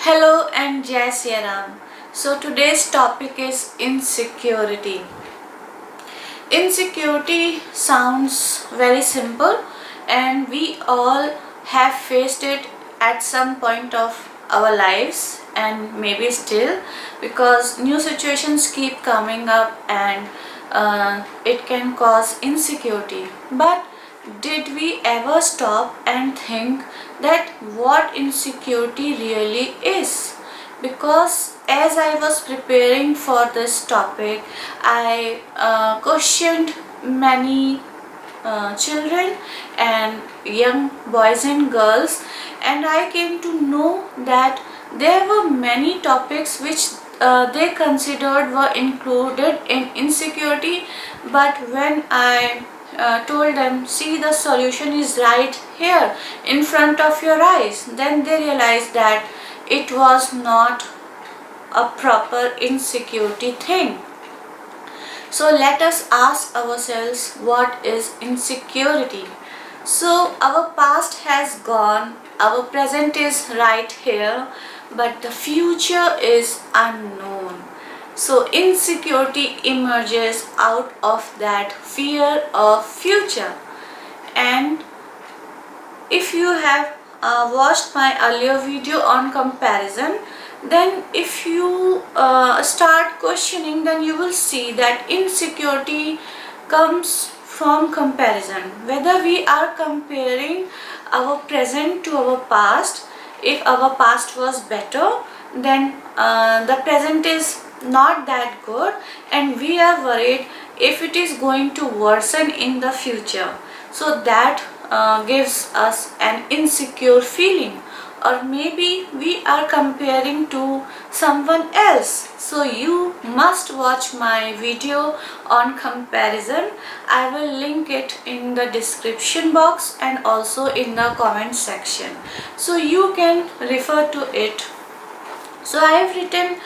Hello and Jai Shri Ram. So today's topic is insecurity. Insecurity sounds very simple and we all have faced it at some point of our lives and maybe still, because new situations keep coming up and it can cause insecurity. But did we ever stop and think that what insecurity really is? Because as I was preparing for this topic, I questioned many children and young boys and girls, and I came to know that there were many topics which they considered were included in insecurity, but when I told them, see, the solution is right here in front of your eyes, then they realized that it was not a proper insecurity thing. So let us ask ourselves, what is insecurity? So our past has gone, our present is right here, but the future is unknown. So insecurity emerges out of that fear of future. And if you have watched my earlier video on comparison, then if you start questioning, then you will see that insecurity comes from comparison. Whether we are comparing our present to our past, if our past was better, then the present is not that good, and we are worried if it is going to worsen in the future. So that gives us an insecure feeling. Or maybe we are comparing to someone else. So you must watch my video on comparison. I will link it in the description box and also in the comment section, so you can refer to it. So I have written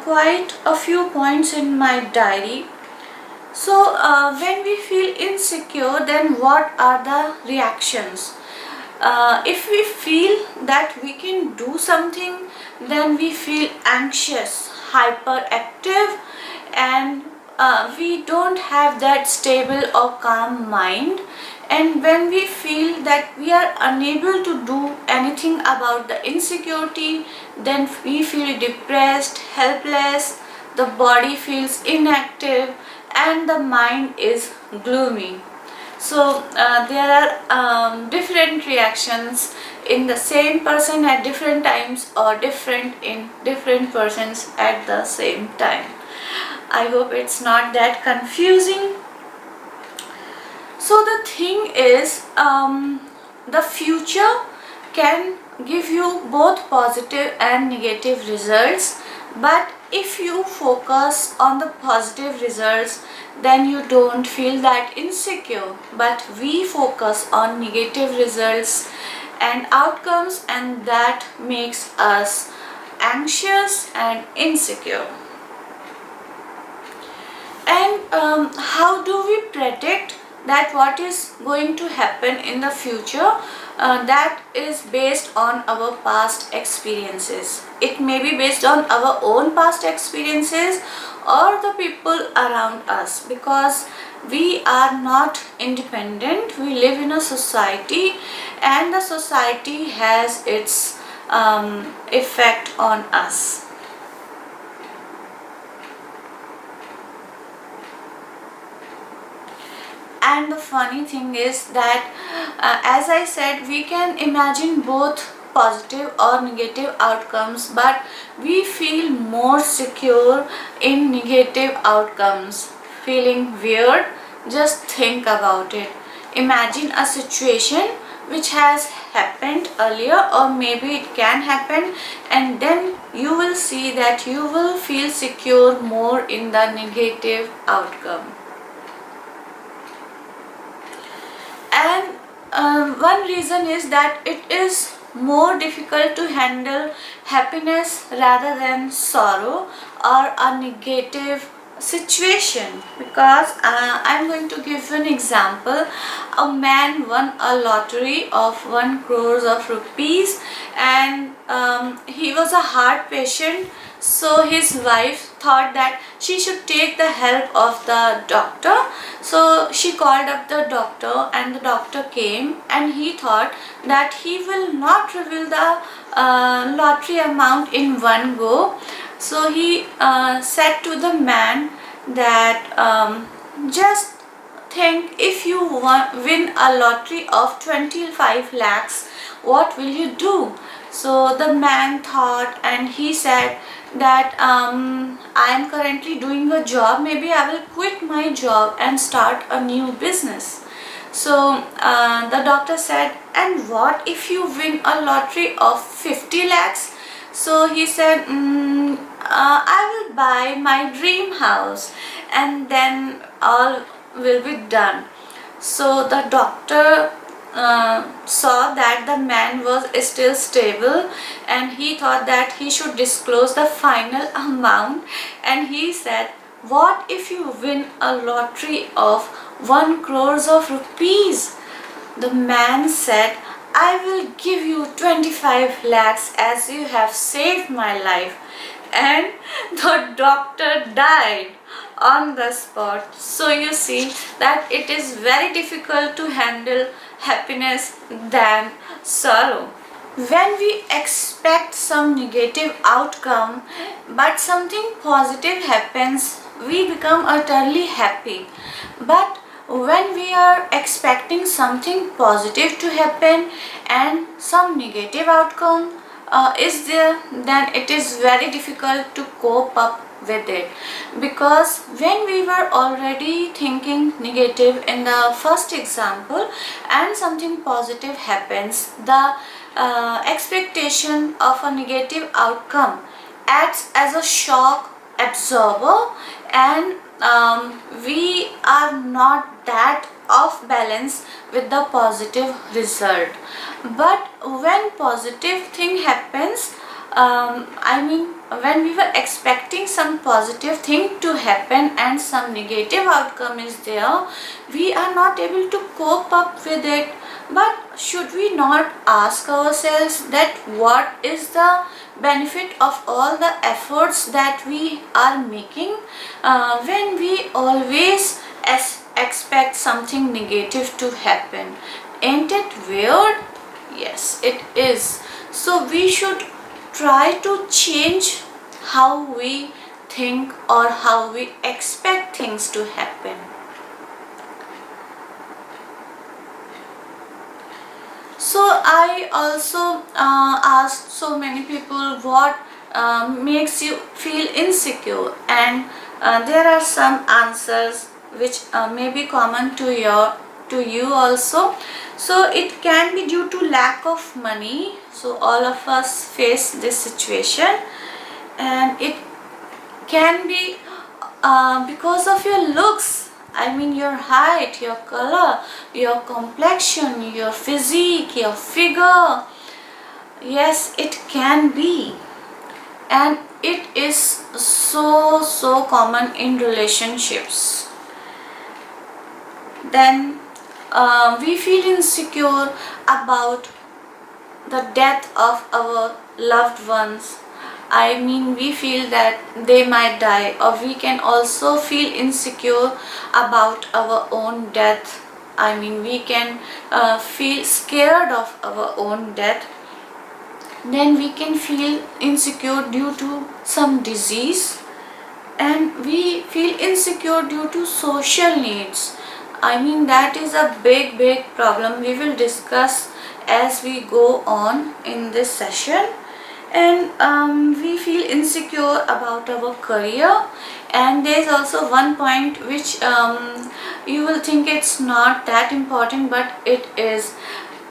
quite a few points in my diary. So when we feel insecure, then what are the reactions? If we feel that we can do something, then we feel anxious, hyperactive, and we don't have that stable or calm mind. And when we feel that we are unable to do anything about the insecurity, then we feel depressed, helpless, the body feels inactive, and the mind is gloomy. So there are different reactions in the same person at different times, or different in different persons at the same time. I hope it's not that confusing. So the thing is, the future can give you both positive and negative results, but if you focus on the positive results, then you don't feel that insecure. But we focus on negative results and outcomes, and that makes us anxious and insecure. And how do we predict that what is going to happen in the future? That is based on our past experiences. It may be based on our own past experiences or the people around us, because we are not independent. We live in a society, and the society has its effect on us. And the funny thing is that as I said, we can imagine both positive or negative outcomes, but we feel more secure in negative outcomes. Feeling weird? Just think about it. Imagine a situation which has happened earlier, or maybe it can happen, and then you will see that you will feel secure more in the negative outcome. And one reason is that it is more difficult to handle happiness rather than sorrow or a negative situation, because I'm going to give an example. A man won a lottery of 1 crore of rupees, and he was a heart patient. So his wife thought that she should take the help of the doctor. So she called up the doctor, and the doctor came, and he thought that he will not reveal the lottery amount in one go. So he said to the man that just think, if you win a lottery of 25 lakhs, what will you do? So the man thought, and he said that I am currently doing a job, maybe I will quit my job and start a new business. So the doctor said, and what if you win a lottery of 50 lakhs? So he said, I will buy my dream house, and then all will be done. So the doctor saw that the man was still stable, and he thought that he should disclose the final amount, and he said, what if you win a lottery of 1 crore of rupees? The man said, I will give you 25 lakhs as you have saved my life. And the doctor died on the spot. So you see that it is very difficult to handle happiness than sorrow. When we expect some negative outcome but something positive happens, we become utterly happy. But when we are expecting something positive to happen and some negative outcome is there, then it is very difficult to cope up with it, because when we were already thinking negative in the first example and something positive happens, the expectation of a negative outcome acts as a shock absorber, and we are not that off balance with the positive result. But when positive thing happens, when we were expecting some positive thing to happen and some negative outcome is there, we are not able to cope up with it. But should we not ask ourselves that what is the benefit of all the efforts that we are making when we always expect something negative to happen? Ain't it weird? Yes, it is. So we should try to change how we think or how we expect things to happen. So I also asked so many people what makes you feel insecure, and there are some answers which may be common to you also. So it can be due to lack of money. So all of us face this situation, and it can be because of your looks. Your height, your color, your complexion, your physique, your figure. Yes, it can be. And it is so common in relationships. Then we feel insecure about the death of our loved ones. We feel that they might die, or we can also feel insecure about our own death. We can feel scared of our own death. Then we can feel insecure due to some disease, and we feel insecure due to social needs. That is a big problem we will discuss as we go on in this session. And we feel insecure about our career, and there is also one point which you will think it's not that important, but it is,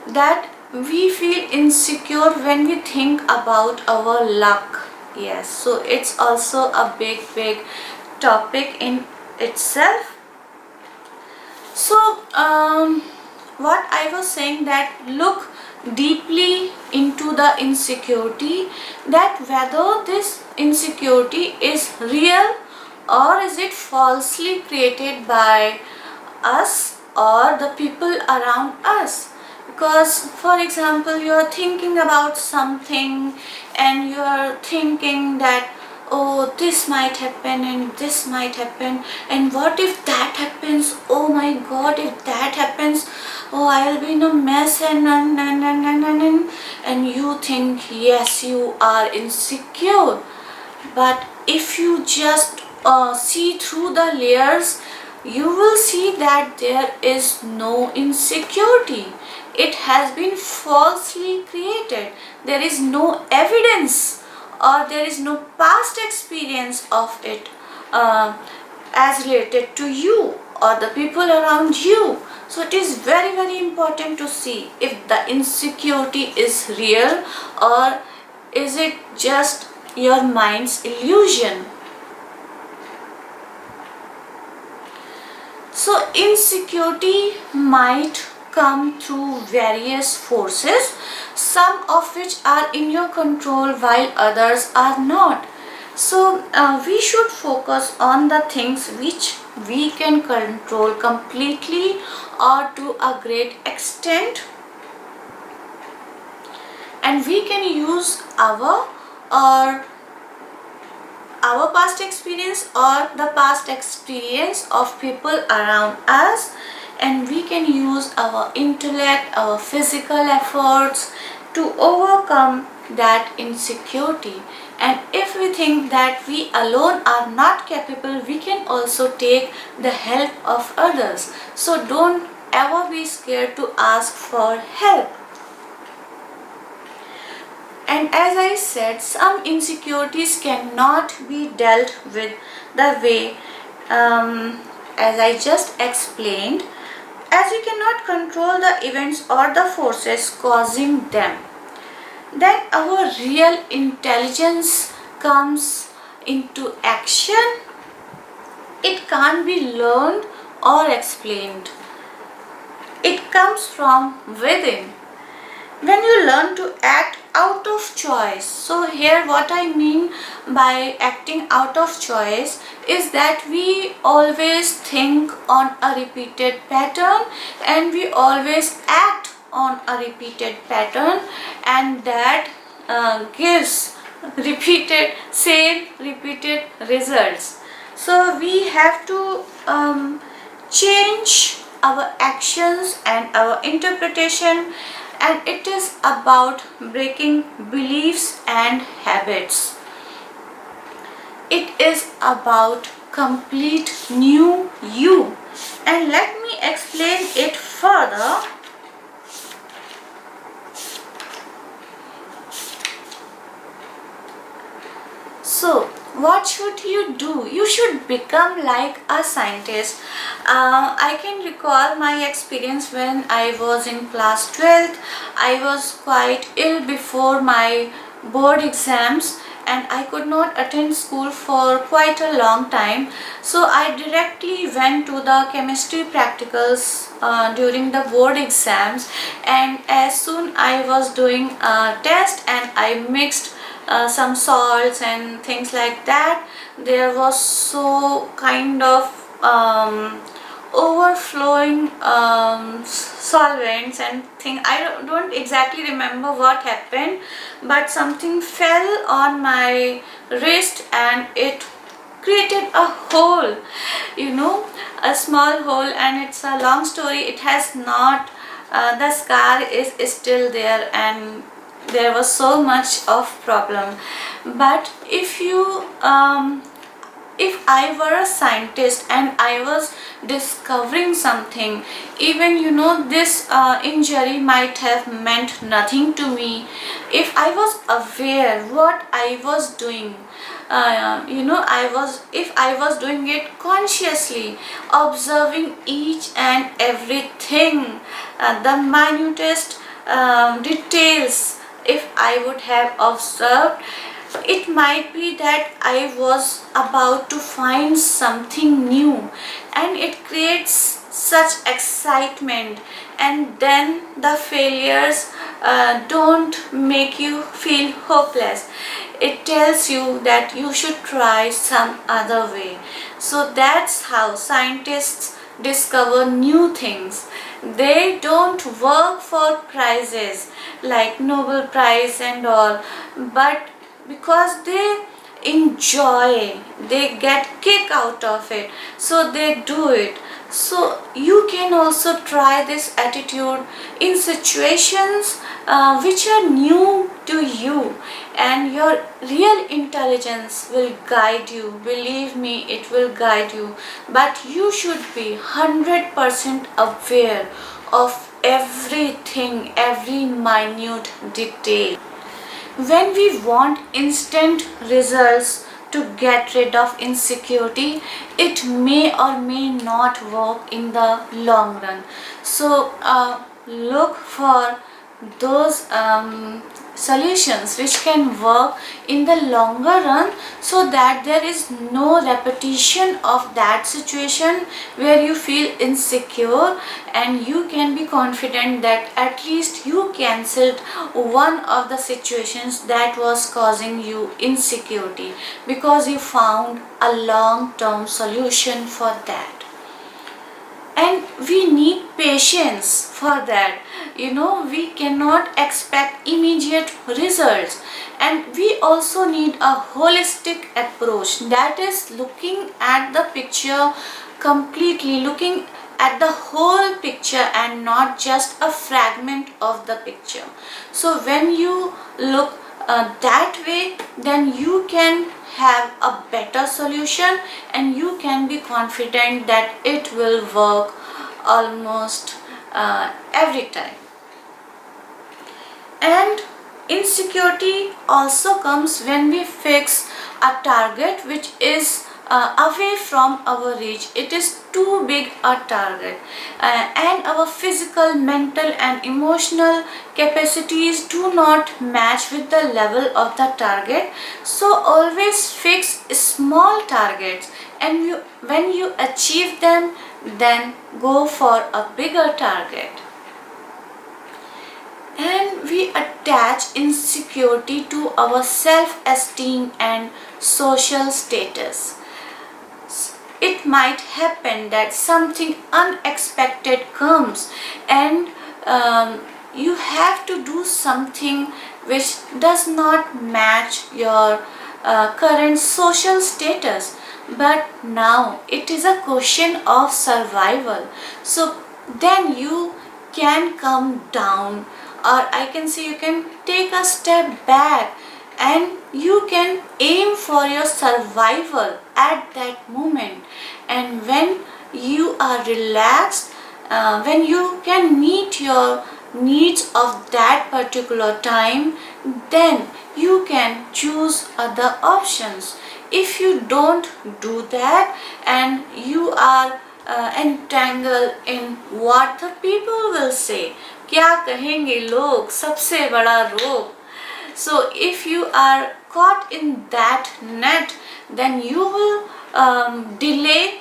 that we feel insecure when we think about our luck. Yes, so it's also a big topic in itself. So what I was saying, that look deeply into the insecurity, that whether this insecurity is real or is it falsely created by us or the people around us? Because for example, you are thinking about something and you are thinking that, oh, this might happen and this might happen, and what if that happens, oh my god, if that happens, oh, I'll be in a mess, and you think, yes, you are insecure. But if you just see through the layers, you will see that there is no insecurity. It has been falsely created. There is no evidence or there is no past experience of it as related to you or the people around you. So it is very, very important to see if the insecurity is real or is it just your mind's illusion. So insecurity might come through various forces, some of which are in your control while others are not. So we should focus on the things which we can control completely or to a great extent, and we can use our past experience or the past experience of people around us, and we can use our intellect, our physical efforts to overcome that insecurity. And if we think that we alone are not capable, we can also take the help of others. So don't ever be scared to ask for help. And as I said, some insecurities cannot be dealt with the way as I just explained, as we cannot control the events or the forces causing them. Then our real intelligence comes into action. It can't be learned or explained. It comes from within. When you learn to act out of choice, so here what I mean by acting out of choice is that we always think on a repeated pattern and we always act on a repeated pattern, and that gives repeated results. So we have to change our actions and our interpretation, and it is about breaking beliefs and habits. It is about complete new you, and let me explain it further. So what should you do? You should become like a scientist. I can recall my experience when I was in class 12th. I was quite ill before my board exams and I could not attend school for quite a long time. So I directly went to the chemistry practicals during the board exams, and as soon I was doing a test and I mixed some salts and things like that, there was so kind of overflowing solvents and thing. I don't exactly remember what happened, but something fell on my wrist and it created a hole, a small hole, and it's a long story. It has not, the scar is still there, and there was so much of problem. But if I were a scientist and I was discovering something, even this injury might have meant nothing to me. If I was aware what I was doing, if I was doing it consciously, observing each and everything, the minutest details, if I would have observed, it might be that I was about to find something new, and it creates such excitement, and then the failures don't make you feel hopeless. It tells you that you should try some other way. So that's how scientists discover new things. They don't work for prizes like Nobel Prize and all, but because they enjoy, they get kick out of it, so they do it. So you can also try this attitude in situations which are new to you, and your real intelligence will guide you. Believe me, it will guide you, but you should be 100% aware of everything, every minute detail. When we want instant results to get rid of insecurity, it may or may not work in the long run. So look for those solutions which can work in the longer run, so that there is no repetition of that situation where you feel insecure, and you can be confident that at least you cancelled one of the situations that was causing you insecurity, because you found a long term solution for that. And we need patience for that. We cannot expect immediate results, and we also need a holistic approach, that is looking at the picture completely, looking at the whole picture and not just a fragment of the picture. So when you look that way, then you can have a better solution, and you can be confident that it will work almost every time. And insecurity also comes when we fix a target which is away from our reach. It is too big a target, and our physical, mental and emotional capacities do not match with the level of the target. So always fix small targets, and when you achieve them, then go for a bigger target. And we attach insecurity to our self-esteem and social status. It might happen that something unexpected comes, and you have to do something which does not match your current social status. But now it is a question of survival. So then you can come down, or I can say you can take a step back, and you can aim for your survival at that moment. And when you are relaxed, when you can meet your needs of that particular time, then you can choose other options. If you don't do that, and you are entangled in what the people will say, क्या कहेंगे लोग, सबसे बड़ा रोग. So if you are caught in that net, then you will delay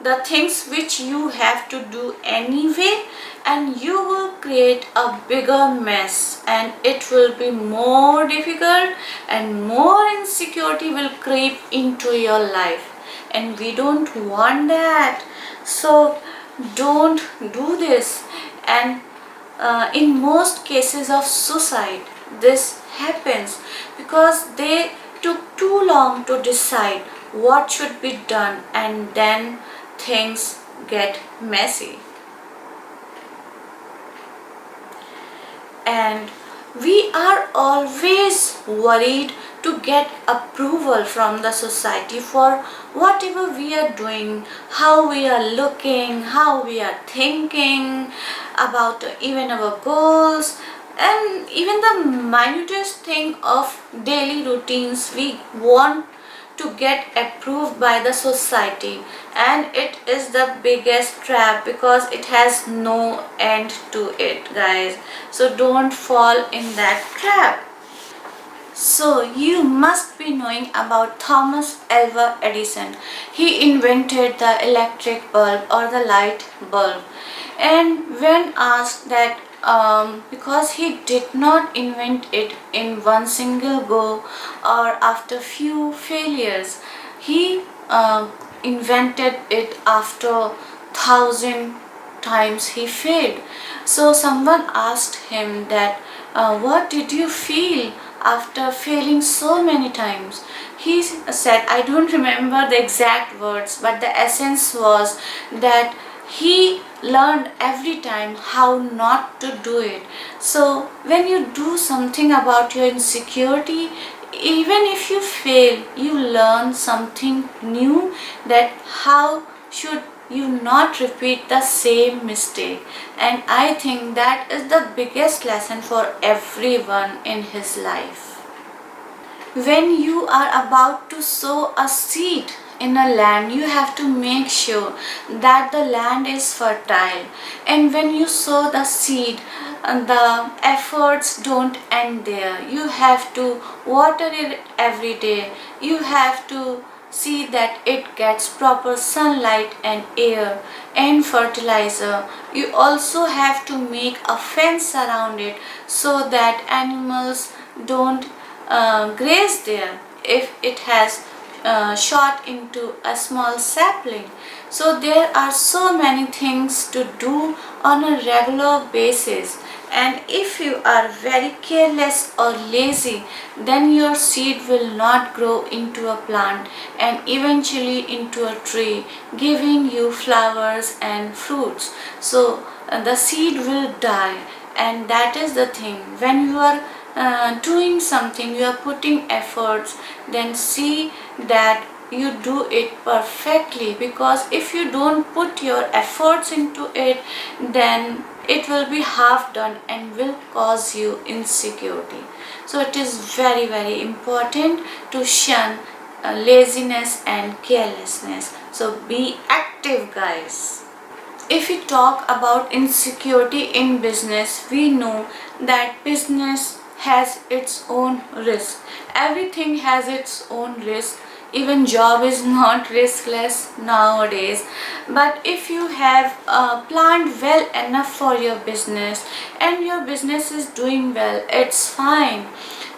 the things which you have to do anyway, and you will create a bigger mess, and it will be more difficult, and more insecurity will creep into your life, and we don't want that. So don't do this. And in most cases of suicide, this happens because they took too long to decide what should be done, and then things get messy. And we are always worried to get approval from the society for whatever we are doing, how we are looking, how we are thinking about even our goals, and even the minutest thing of daily routines we want to get approved by the society. And it is the biggest trap, because it has no end to it, guys. So don't fall in that trap. So you must be knowing about Thomas Alva Edison. He invented the electric bulb or the light bulb. And when asked that because he did not invent it in one single go or after few failures. He invented it after thousand times he failed. So someone asked him that, what did you feel after failing so many times? He said, I don't remember the exact words, but the essence was that he learned every time how not to do it. So when you do something about your insecurity, even if you fail, you learn something new, that how should you not repeat the same mistake. And I think that is the biggest lesson for everyone in his life. When you are about to sow a seed in a land, you have to make sure that the land is fertile. And when you sow the seed, the efforts don't end there. You have to water it every day. You have to see that it gets proper sunlight and air and fertilizer. You also have to make a fence around it so that animals don't graze there if it has shot into a small sapling. So there are so many things to do on a regular basis, and if you are very careless or lazy, then your seed will not grow into a plant and eventually into a tree, giving you flowers and fruits. So the seed will die, and that is the thing. When you are doing something, you are putting efforts, then see that you do it perfectly, because if you don't put your efforts into it, then it will be half done and will cause you insecurity. So it is very important to shun laziness and carelessness. So be active, guys. If we talk about insecurity in business, we know that business has its own risk. Everything has its own risk. Even job is not riskless nowadays. But if you have planned well enough for your business and your business is doing well, it's fine.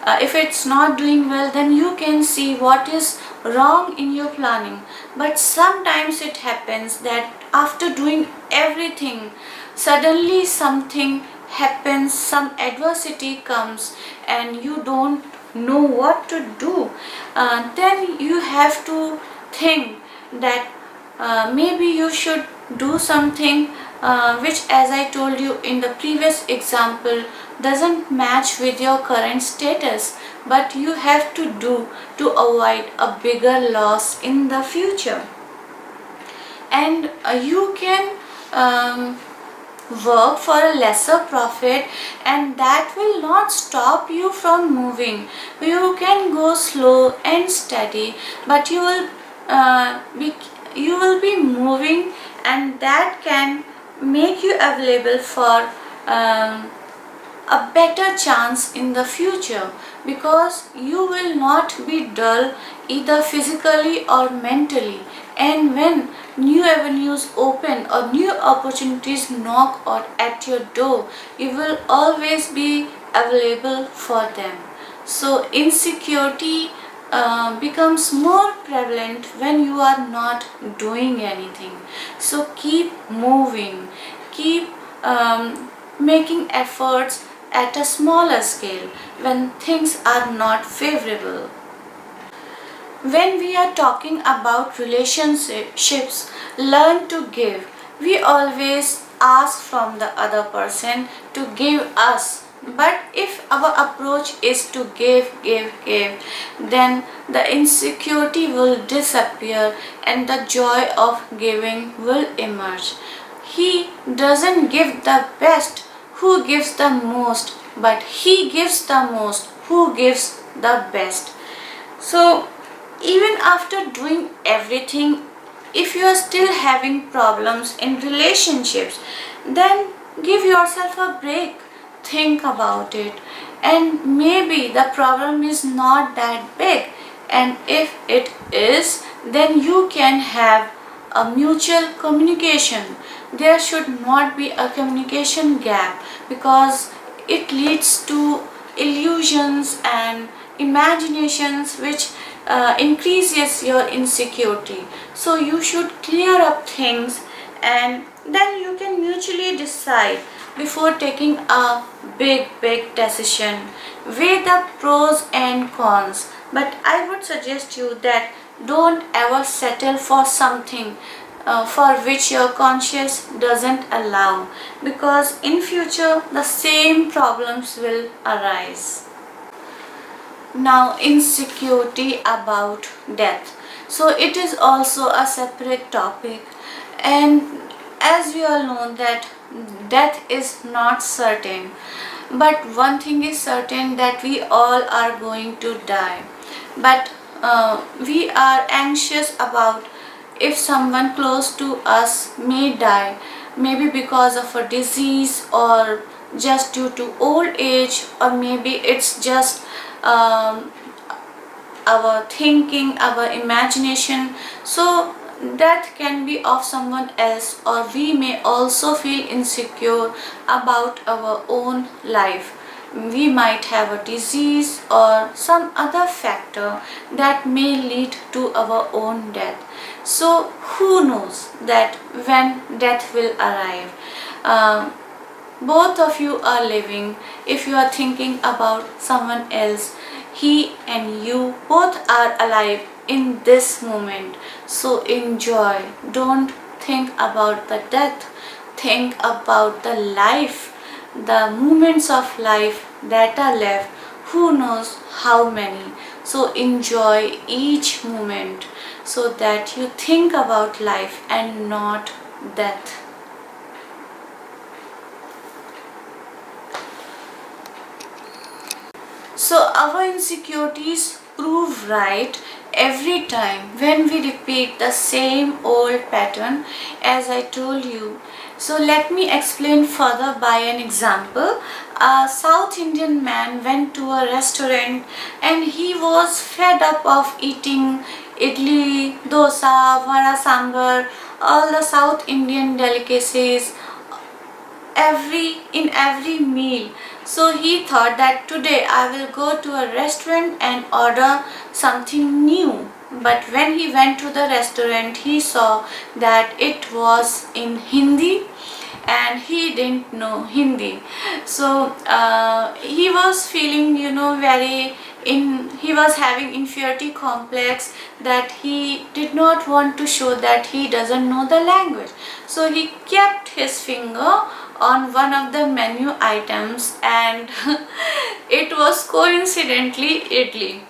If it's not doing well, then you can see what is wrong in your planning. But sometimes it happens that after doing everything, suddenly something happens, some adversity comes, and you don't know what to do. Then you have to think that maybe you should do something which, as I told you in the previous example, doesn't match with your current status, but you have to do to avoid a bigger loss in the future. And you can work for a lesser profit, and that will not stop you from moving. You can go slow and steady, but you will be moving, and that can make you available for a better chance in the future, because you will not be dull either physically or mentally. And when new avenues open or new opportunities knock at your door, you will always be available for them. So insecurity becomes more prevalent when you are not doing anything. So keep moving, keep making efforts at a smaller scale when things are not favorable. When we are talking about relationships, learn to give. We always ask from the other person to give us. But if our approach is to give, then the insecurity will disappear and the joy of giving will emerge. He doesn't give the best who gives the most, but he gives the most who gives the best. So even after doing everything, if you are still having problems in relationships, then give yourself a break. Think about it, and maybe the problem is not that big, and if it is, then you can have a mutual communication. there should not be a communication gap, because it leads to illusions and imaginations which increases your insecurity. So you should clear up things, and then you can mutually decide before taking a big decision. Weigh the pros and cons, but I would suggest you that don't ever settle for something for which your conscience doesn't allow, because in future the same problems will arise. Now, insecurity about death. So it is also a separate topic, and as we all know that death is not certain, but one thing is certain, that we all are going to die. But we are anxious about if someone close to us may die, maybe because of a disease, or just due to old age, or maybe it's just um, our thinking, our imagination. So death can be of someone else, or we may also feel insecure about our own life. We might have a disease or some other factor that may lead to our own death. So who knows that when death will arrive? Um, both of you are living. If you are thinking about someone else, he and you both are alive in this moment. So enjoy. Don't think about the death. Think about the life, the moments of life that are left. Who knows how many? So enjoy each moment, so that you think about life and not death. So our insecurities prove right every time when we repeat the same old pattern, as I told you. So let me explain further by an example. A South Indian man went to a restaurant and he was fed up of eating idli, dosa, vada sambar, all the South Indian delicacies in every meal. So he thought that today I will go to a restaurant and order something new. But when he went to the restaurant, he saw that it was in Hindi, and he didn't know Hindi. So he was feeling, he was having inferiority complex, that he did not want to show that he doesn't know the language. So he kept his finger on one of the menu items, and it was coincidentally idli.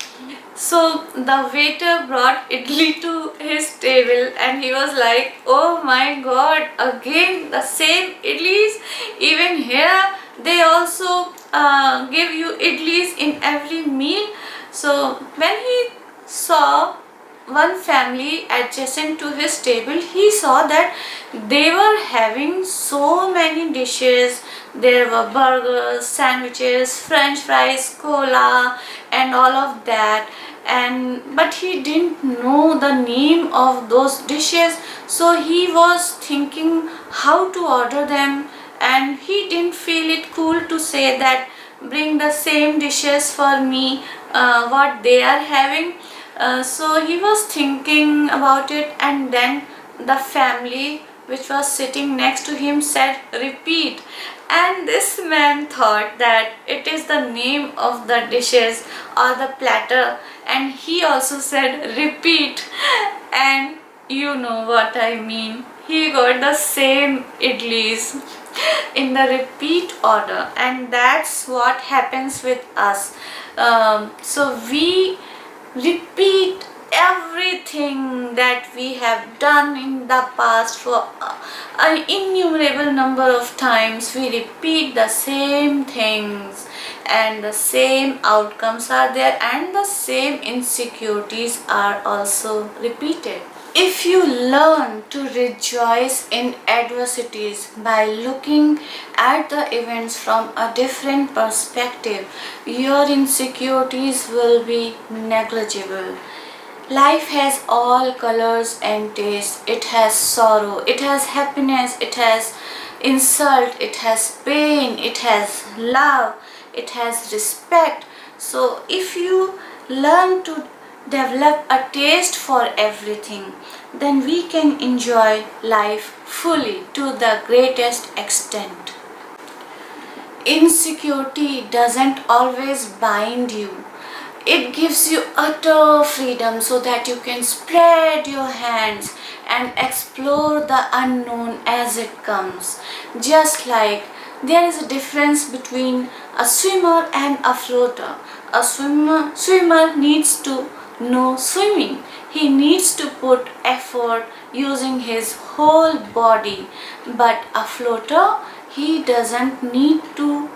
So the waiter brought idli to his table, and he was like, "Oh my god, again the same idlis? Even here they also give you idlis in every meal." So when he saw one family adjacent to his table, he saw that they were having so many dishes. There were burgers, sandwiches, french fries, cola, and all of that. And but he didn't know the name of those dishes, so he was thinking how to order them, and he didn't feel it cool to say that bring the same dishes for me what they are having. So he was thinking about it, and then the family which was sitting next to him said, "Repeat." And this man thought that it is the name of the dishes or the platter, and he also said, "Repeat." And you know what I mean. He got the same idlis in the repeat order, and that's what happens with us. So we repeat everything that we have done in the past for an innumerable number of times. We repeat the same things, and the same outcomes are there, and the same insecurities are also repeated. If you learn to rejoice in adversities by looking at the events from a different perspective, your insecurities will be negligible. Life has all colors and tastes. It has sorrow, it has happiness, it has insult, it has pain, it has love, it has respect. So if you learn to develop a taste for everything, then we can enjoy life fully to the greatest extent. Insecurity doesn't always bind you. It gives you utter freedom so that you can spread your hands and explore the unknown as it comes. Just like there is a difference between a swimmer and a floater. A swimmer needs to know swimming. He needs to put effort using his whole body. But a floater, he doesn't need to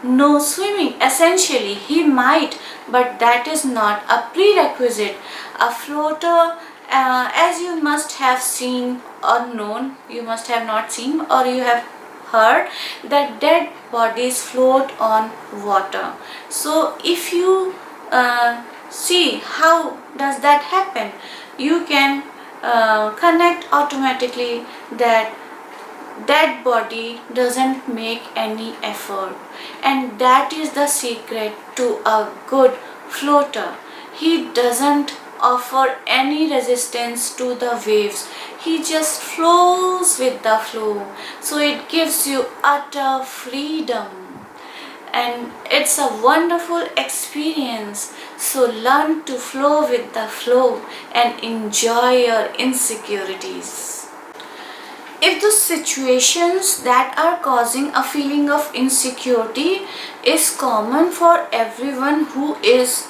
know swimming. Essentially, he might, but that is not a prerequisite. A floater, as you must have seen or known, you must have not seen or you have heard that dead bodies float on water. So if you see how does that happen, you can connect automatically that dead body doesn't make any effort, and that is the secret to a good floater. He doesn't offer any resistance to the waves, he just flows with the flow. So it gives you utter freedom, and it's a wonderful experience. So learn to flow with the flow and enjoy your insecurities. If the situations that are causing a feeling of insecurity is common for everyone who is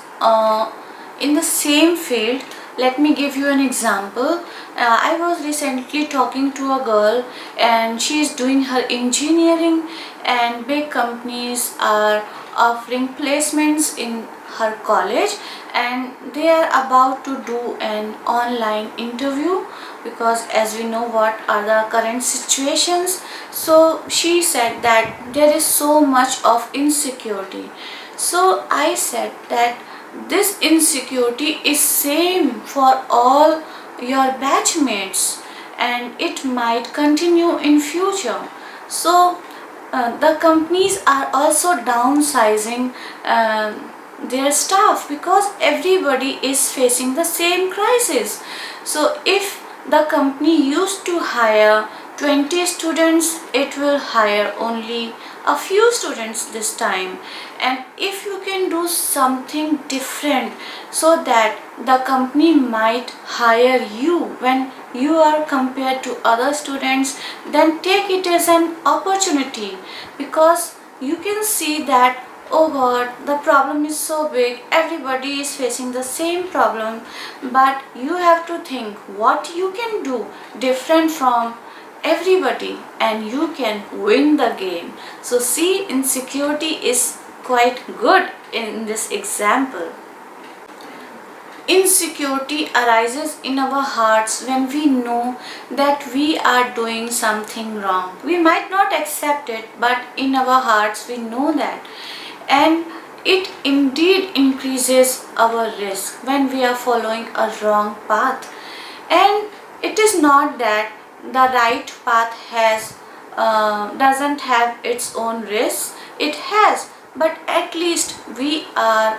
in the same field, let me give you an example. I was recently talking to a girl and she is doing her engineering, and big companies are offering placements in her college, and they are about to do an online interview because as we know what are the current situations. So she said that there is so much of insecurity. So I said that this insecurity is same for all your batchmates and it might continue in future. So the companies are also downsizing their staff because everybody is facing the same crisis. So if the company used to hire 20 students, it will hire only a few students this time. And if you can do something different so that the company might hire you when you are compared to other students, then take it as an opportunity, because you can see that, oh God, the problem is so big, everybody is facing the same problem, but you have to think what you can do different from everybody and you can win the game. So see, insecurity is quite good in this example. Insecurity arises in our hearts when we know that we are doing something wrong. We might not accept it, but in our hearts we know that. And it indeed increases our risk when we are following a wrong path. And it is not that the right path doesn't have its own risks. It has, but at least we are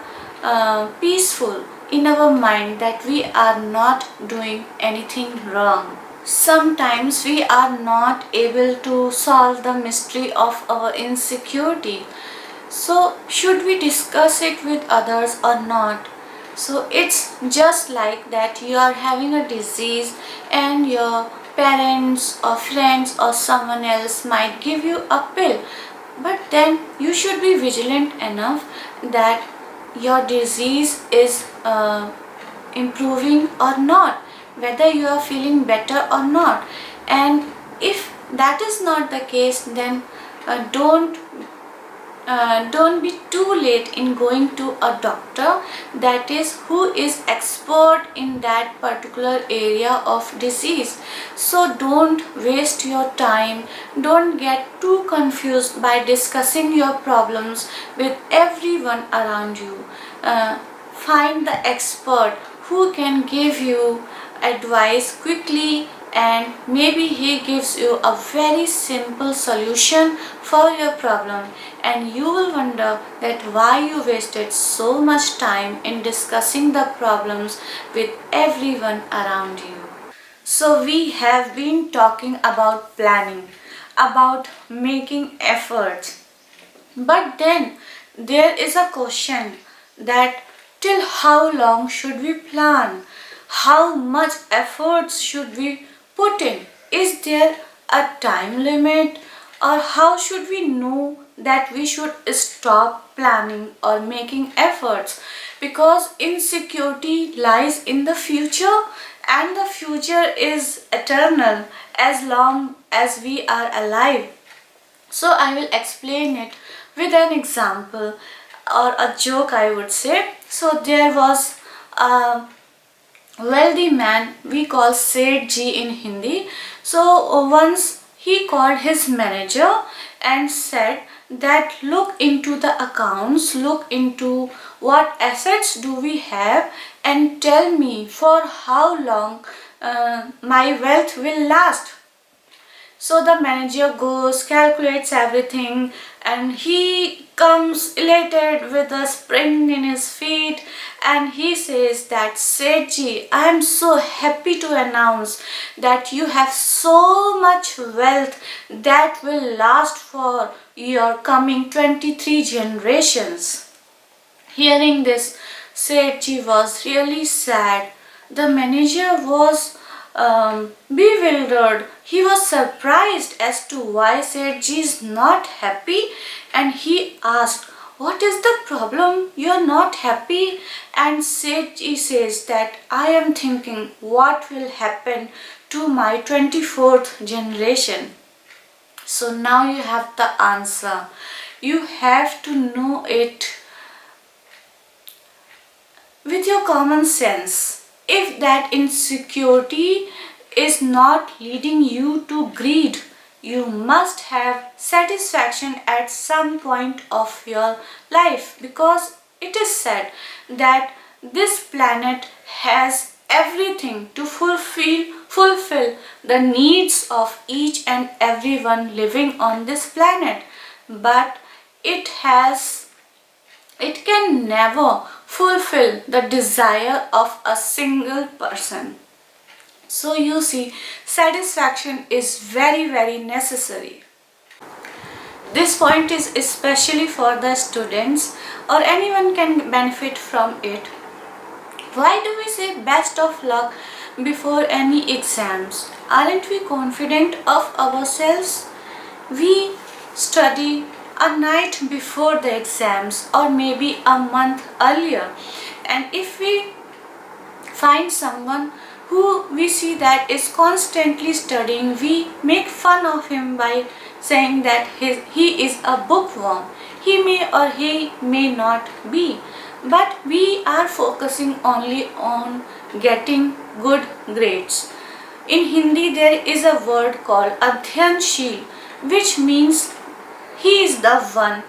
peaceful in our mind that we are not doing anything wrong. Sometimes we are not able to solve the mystery of our insecurity. So should we discuss it with others or not? So it's just like that you are having a disease and your parents or friends or someone else might give you a pill, but then you should be vigilant enough that your disease is improving or not, whether you are feeling better or not. And if that is not the case, then don't be too late in going to a doctor that is who is expert in that particular area of disease. So don't waste your time, don't get too confused by discussing your problems with everyone around you. Find the expert who can give you advice quickly, and maybe he gives you a very simple solution for your problem, and you will wonder that why you wasted so much time in discussing the problems with everyone around you. So we have been talking about planning, about making efforts, but then there is a question that till how long should we plan? How much efforts should we put in? Is there a time limit? Or how should we know that we should stop planning or making efforts? Because insecurity lies in the future, and the future is eternal as long as we are alive. So I will explain it with an example or a joke, I would say. So there was a wealthy man, we call Seth Ji in Hindi. So once he called his manager and said that look into the accounts, look into what assets do we have, and tell me for how long my wealth will last. So the manager goes, calculates everything, and he comes elated with a spring in his feet, and he says that Sethi, I am so happy to announce that you have so much wealth that will last for your coming 23 generations. Hearing this, Sethi was really sad. The manager was bewildered. He was surprised as to why Sethi is not happy, and he asked, what is the problem? You are not happy? And Sethi says that I am thinking what will happen to my 24th generation. So now you have the answer. You have to know it with your common sense. If that insecurity is not leading you to greed, you must have satisfaction at some point of your life, because it is said that this planet has everything to fulfill the needs of each and everyone living on this planet, but it can never fulfill the desire of a single person. So you see, satisfaction is very, very necessary. This point is especially for the students, or anyone can benefit from it. Why do we say best of luck before any exams? Aren't we confident of ourselves? We study a night before the exams, or maybe a month earlier, and if we find someone who we see that is constantly studying, we make fun of him by saying that he is a bookworm. He may or he may not be, but we are focusing only on getting good grades. In Hindi there is a word called adhyanshil, which means he is the one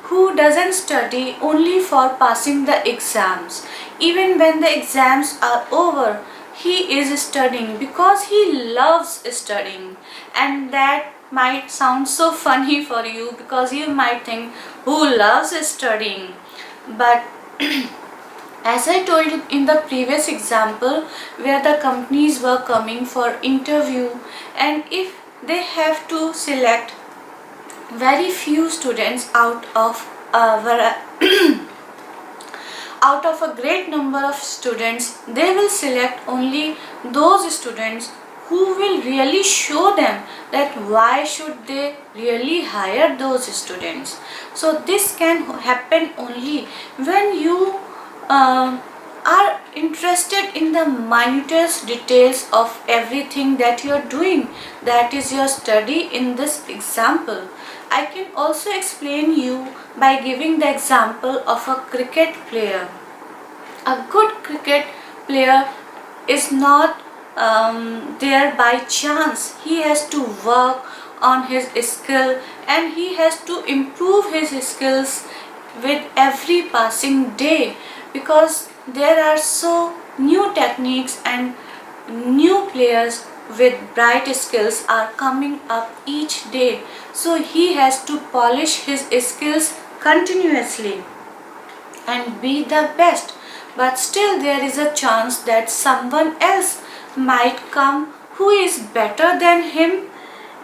who doesn't study only for passing the exams. Even when the exams are over, he is studying because he loves studying. And that might sound so funny for you, because you might think, who loves studying? But as I told you in the previous example, where the companies were coming for interview, and if they have to select very few students out of out of a great number of students, they will select only those students who will really show them that why should they really hire those students. So this can happen only when you are interested in the minutest details of everything that you are doing, that is your study. In this example, I can also explain you by giving the example of a cricket player. A good cricket player is not there by chance. He has to work on his skill, and he has to improve his skills with every passing day, because there are so new techniques and new players with bright skills are coming up each day. So he has to polish his skills continuously and be the best. But still there is a chance that someone else might come who is better than him,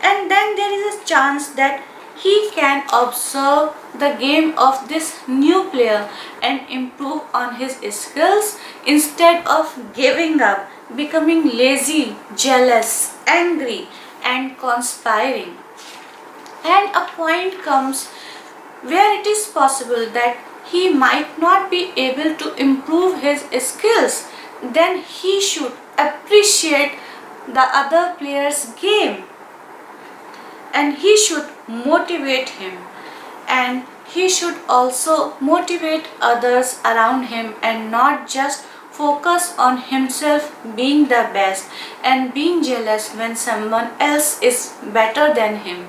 and then there is a chance that he can observe the game of this new player and improve on his skills instead of giving up, becoming lazy, jealous, angry, and conspiring. And a point comes where it is possible that he might not be able to improve his skills. Then he should appreciate the other player's game, and he should motivate him, and he should also motivate others around him and not just focus on himself being the best and being jealous when someone else is better than him.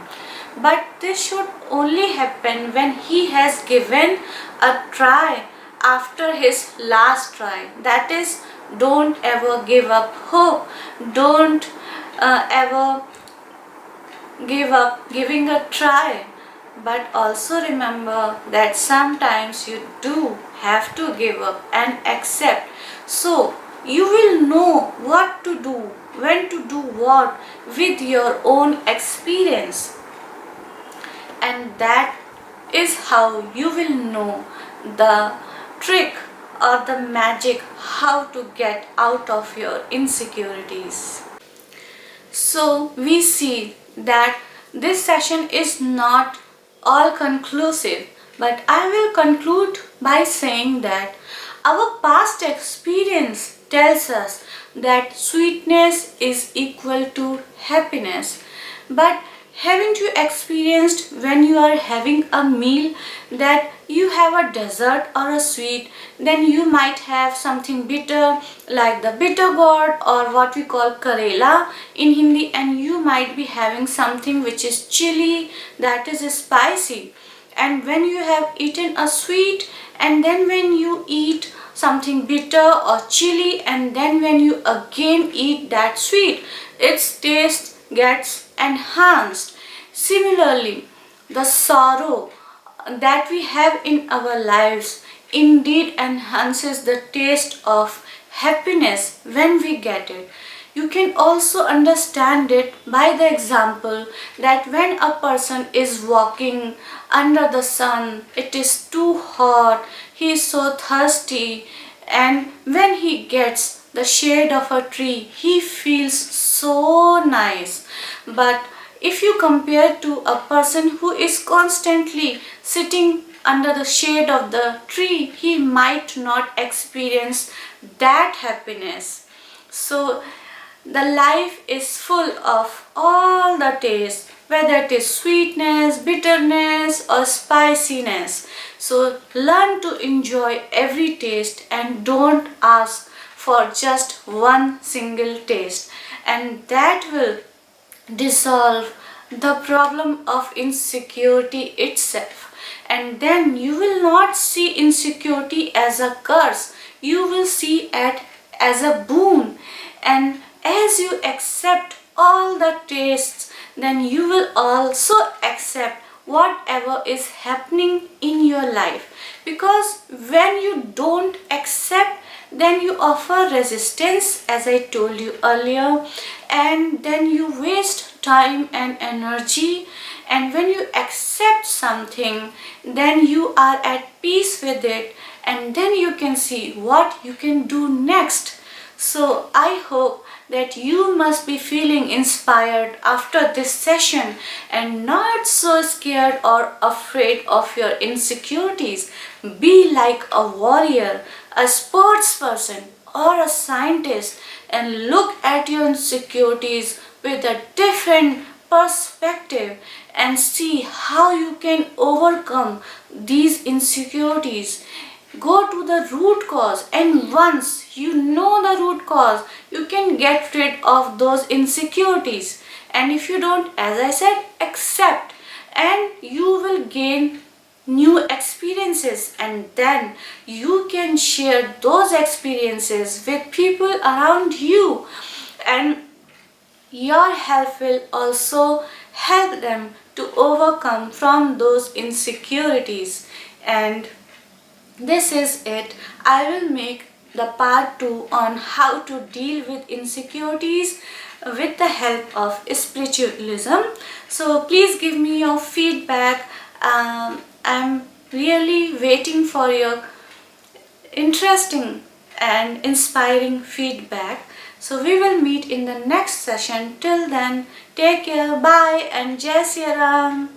But this should only happen when he has given a try after his last try. That is, don't ever give up hope. Don't ever give up giving a try. But also remember that sometimes you do have to give up and accept. So you will know what to do, when to do what with your own experience. And that is how you will know the trick or the magic how to get out of your insecurities. So we see that this session is not all conclusive, but I will conclude by saying that our past experience tells us that sweetness is equal to happiness. But haven't you experienced when you are having a meal that you have a dessert or a sweet, then you might have something bitter like the bitter gourd or what we call karela in Hindi, and you might be having something which is chili, that is spicy. And when you have eaten a sweet, and then when you eat something bitter or chili, and then when you again eat that sweet, its taste gets enhanced. Similarly, the sorrow that we have in our lives indeed enhances the taste of happiness when we get it. You can also understand it by the example that when a person is walking under the sun, it is too hot, he is so thirsty, and when he gets the shade of a tree, he feels so nice. But if you compare to a person who is constantly sitting under the shade of the tree, he might not experience that happiness. So the life is full of all the tastes, whether it is sweetness, bitterness or spiciness. So learn to enjoy every taste and don't ask for just one single taste, and that will dissolve the problem of insecurity itself. And then you will not see insecurity as a curse, you will see it as a boon. And as you accept all the tastes, then you will also accept whatever is happening in your life. Because when you don't accept, then you offer resistance, as I told you earlier, and then you waste time and energy. And when you accept something, then you are at peace with it, and then you can see what you can do next. So I hope that you must be feeling inspired after this session and not so scared or afraid of your insecurities. Be like a warrior, a sports person or a scientist, and look at your insecurities with a different perspective and see how you can overcome these insecurities. Go to the root cause, and once you know the root cause, you can get rid of those insecurities. And if you don't, as I said, accept, and you will gain new experiences, and then you can share those experiences with people around you, and your help will also help them to overcome from those insecurities. And this is it. I will make the part 2 on how to deal with insecurities with the help of spiritualism. So please give me your feedback. I'm really waiting for your interesting and inspiring feedback. So we will meet in the next session. Till then, take care, bye, and Jai Siya Ram.